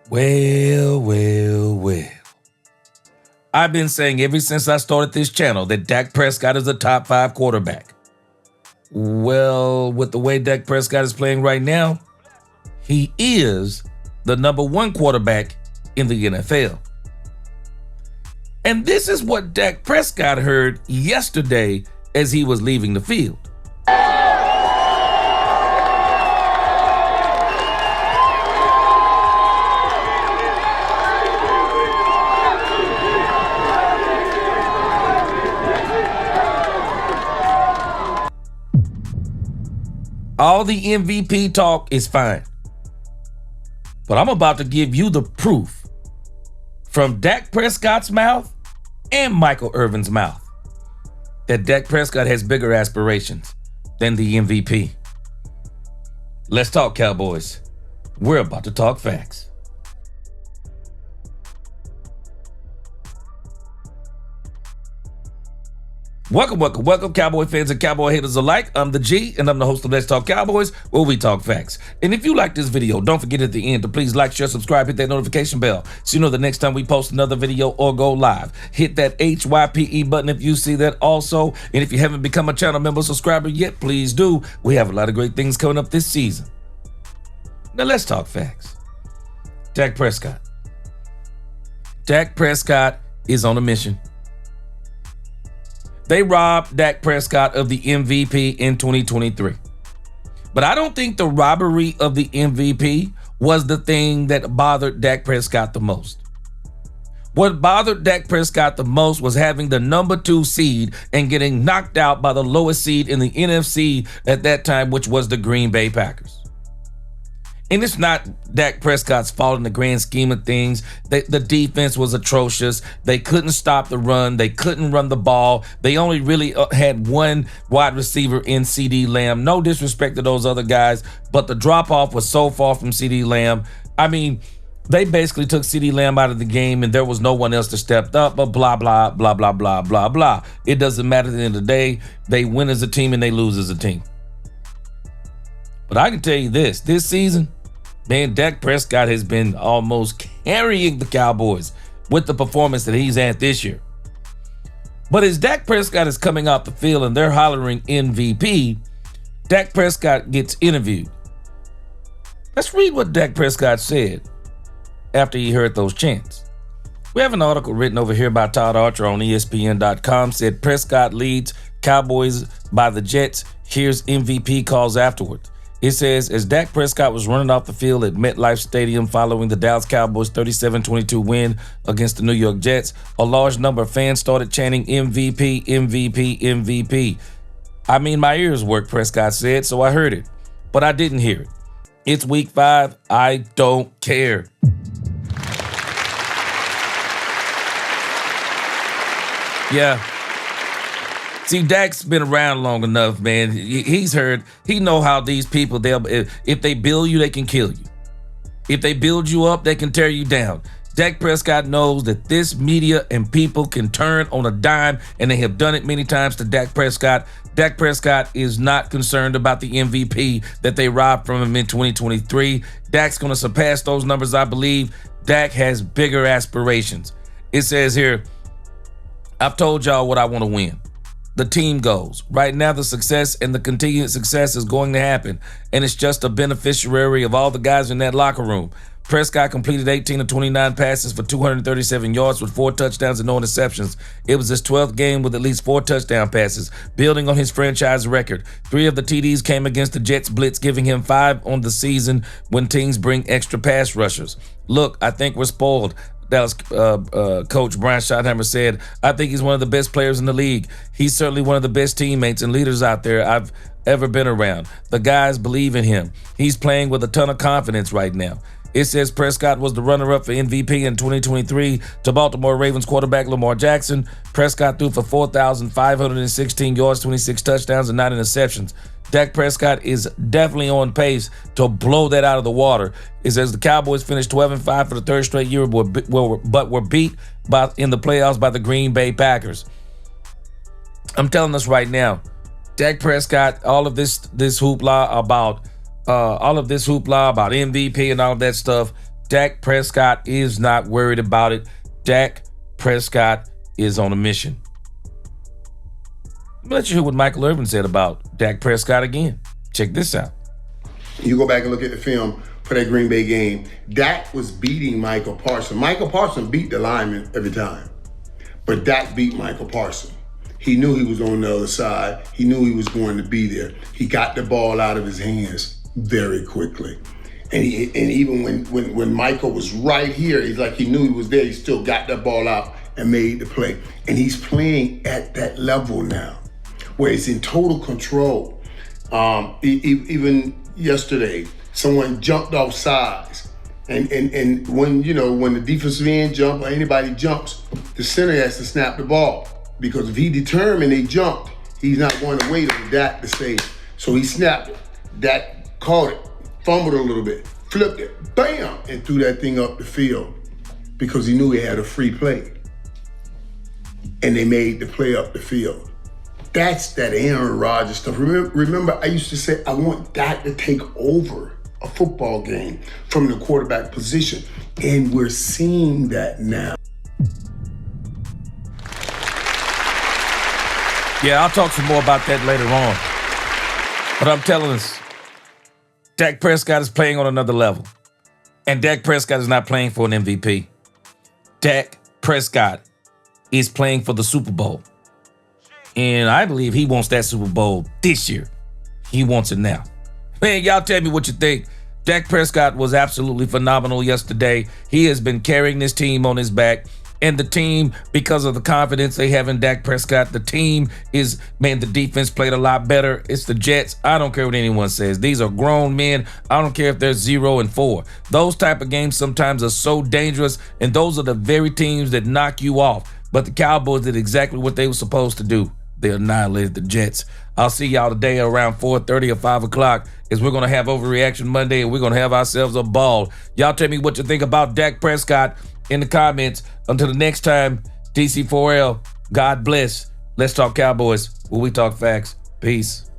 Well, well, well. I've been saying ever since I started this channel that Dak Prescott is a top 5 quarterback. Well, with the way Dak Prescott is playing right now, he is the number 1 quarterback in the NFL. And this is what Dak Prescott heard yesterday as he was leaving the field. All the MVP talk is fine, but I'm about to give you the proof from Dak Prescott's mouth and Michael Irvin's mouth that Dak Prescott has bigger aspirations than the MVP. Let's talk Cowboys. We're about to talk facts. Welcome, Cowboy fans and Cowboy haters alike. I'm the G, and I'm the host of Let's Talk Cowboys, where we talk facts. And if you like this video, don't forget at the end to please like, share, subscribe, hit that notification bell so you know the next time we post another video or go live. Hit that HYPE button if you see that also. And if you haven't become a channel member or subscriber yet, please do. We have a lot of great things coming up this season. Now let's talk facts. Dak Prescott. Dak Prescott is on a mission. They robbed Dak Prescott of the MVP in 2023. But I don't think the robbery of the MVP was the thing that bothered Dak Prescott the most. What bothered Dak Prescott the most was having the number 2 seed and getting knocked out by the lowest seed in the NFC at that time, which was the Green Bay Packers. And it's not Dak Prescott's fault in the grand scheme of things. The defense was atrocious. They couldn't stop the run. They couldn't run the ball. They only really had one wide receiver in CD Lamb. No disrespect to those other guys, but the drop-off was so far from CD Lamb. I mean, they basically took CD Lamb out of the game and there was no one else to step up, but blah, blah, blah, blah, blah, blah, blah. It doesn't matter at the end of the day. They win as a team and they lose as a team. But I can tell you this season, man, Dak Prescott has been almost carrying the Cowboys with the performance that he's had this year. But as Dak Prescott is coming out the field and they're hollering MVP, Dak Prescott gets interviewed. Let's read what Dak Prescott said after he heard those chants. We have an article written over here by Todd Archer on ESPN.com, said Prescott leads Cowboys by the Jets. Here's MVP calls afterwards. It says, as Dak Prescott was running off the field at MetLife Stadium following the Dallas Cowboys' 37-22 win against the New York Jets, a large number of fans started chanting MVP, MVP, MVP. I mean, my ears work, Prescott said, so I heard it, but I didn't hear it. It's week 5. I don't care. Yeah. See, Dak's been around long enough, man. He's heard, he know how these people, if they build you, they can kill you. If they build you up, they can tear you down. Dak Prescott knows that this media and people can turn on a dime, and they have done it many times to Dak Prescott. Dak Prescott is not concerned about the MVP that they robbed from him in 2023. Dak's going to surpass those numbers, I believe. Dak has bigger aspirations. It says here, I've told y'all what I want to win. The team goes. Right now, the success and the continued success is going to happen, and it's just a beneficiary of all the guys in that locker room. Prescott completed 18 of 29 passes for 237 yards with 4 touchdowns and no interceptions. It was his 12th game with at least 4 touchdown passes, building on his franchise record. 3 of the TDs came against the Jets blitz, giving him 5 on the season when teams bring extra pass rushers. Look, I think we're spoiled. Dallas coach Brian Schottenheimer said, I think he's one of the best players in the league. He's certainly one of the best teammates and leaders out there I've ever been around. The guys believe in him. He's playing with a ton of confidence right now. It says Prescott was the runner-up for MVP in 2023 to Baltimore Ravens quarterback Lamar Jackson. Prescott threw for 4,516 yards, 26 touchdowns, and 9 interceptions. Dak Prescott is definitely on pace to blow that out of the water. It says the Cowboys finished 12-5 for the 3rd straight year, but were beat in the playoffs by the Green Bay Packers. I'm telling us right now, Dak Prescott, all of this hoopla about MVP and all of that stuff, Dak Prescott is not worried about it. Dak Prescott is on a mission. Let me let you hear what Michael Irvin said about Dak Prescott again. Check this out. You go back and look at the film for that Green Bay game. Dak was beating Michael Parsons. Michael Parsons beat the lineman every time, but Dak beat Michael Parsons. He knew he was on the other side. He knew he was going to be there. He got the ball out of his hands very quickly. And even when Michael was right here, he's like he knew he was there. He still got that ball out and made the play. And he's playing at that level now, where he's in total control. Even yesterday, someone jumped off sides. And when the defensive end jump or anybody jumps, the center has to snap the ball. Because if he determined they jumped, he's not going to wait on Dak to save. So he snapped it. Dak caught it, fumbled a little bit, flipped it, bam, and threw that thing up the field because he knew he had a free play. And they made the play up the field. That's that Aaron Rodgers stuff. Remember, I used to say, I want Dak to take over a football game from the quarterback position. And we're seeing that now. Yeah, I'll talk some more about that later on. But I'm telling us, Dak Prescott is playing on another level. And Dak Prescott is not playing for an MVP. Dak Prescott is playing for the Super Bowl. And I believe he wants that Super Bowl this year. He wants it now. Man, y'all tell me what you think. Dak Prescott was absolutely phenomenal yesterday. He has been carrying this team on his back. And the team, because of the confidence they have in Dak Prescott, the team is, man, the defense played a lot better. It's the Jets. I don't care what anyone says. These are grown men. I don't care if they're 0-4. Those type of games sometimes are so dangerous, and those are the very teams that knock you off. But the Cowboys did exactly what they were supposed to do. They annihilated the Jets. I'll see y'all today around 4:30 or 5 o'clock as we're going to have Overreaction Monday, and we're going to have ourselves a ball. Y'all tell me what you think about Dak Prescott in the comments. Until the next time, DC4L, God bless. Let's talk Cowboys where we talk facts. Peace.